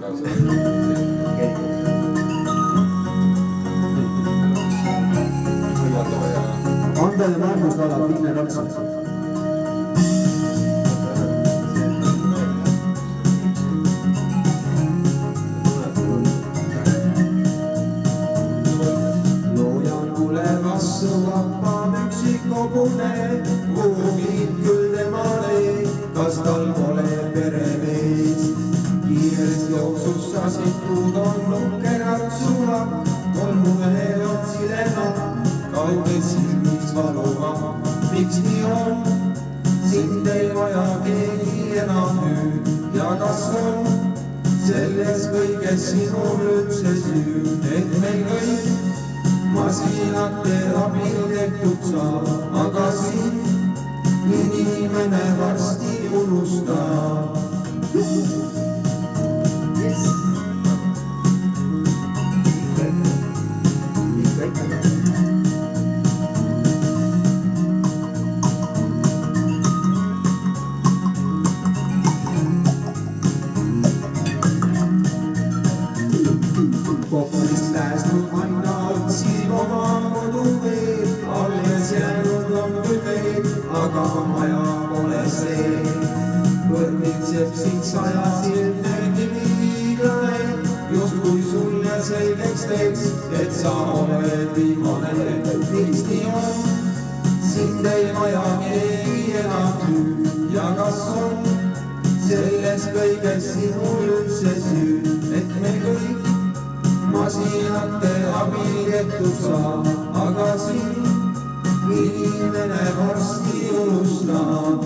Andele Margus laulab Viine Ratsas. Loojan tulevasse vappa üksik kogune, kuhugid küll temale, kas tal pole peremees. Kiirest jooksus sasitud on nukerad sulab, tolmumehe otsi lennab, kauge silmis valuma. Miks nii on? Sind ei vaja keegi enam nüüd ja kas on selles kõiges sinul üldse süü, et meil kõik masinate abil tehtud saab, aga sind inimene varsti unustab. Koppelist pääsnud aina otsib oma kodu veel, alles jäänud on küll veel, aga maja pole see. Võrnitseb sind sajasilme kiviiglane, justkui sulle selgeks teeks, et sa oled viimane. Miks nii on? Sind ei vaja keegi enam nüüd ja kas on selles kõiges sinul üldse süü, et me kõik masinate abil tehtud saab, aga sind inimene varsti unustab.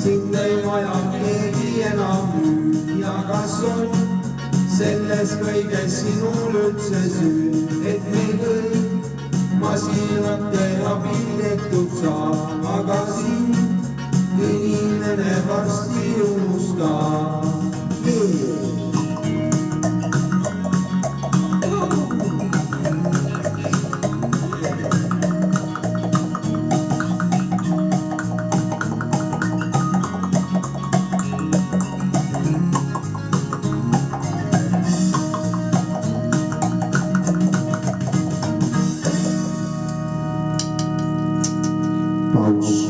Sind ei vaja keegi enam nüüd ja kas on selles kõiges sinul üldse süü, et meil kõik masinate abil tehtud saab, aga sind inimene varsti unustab. Paus.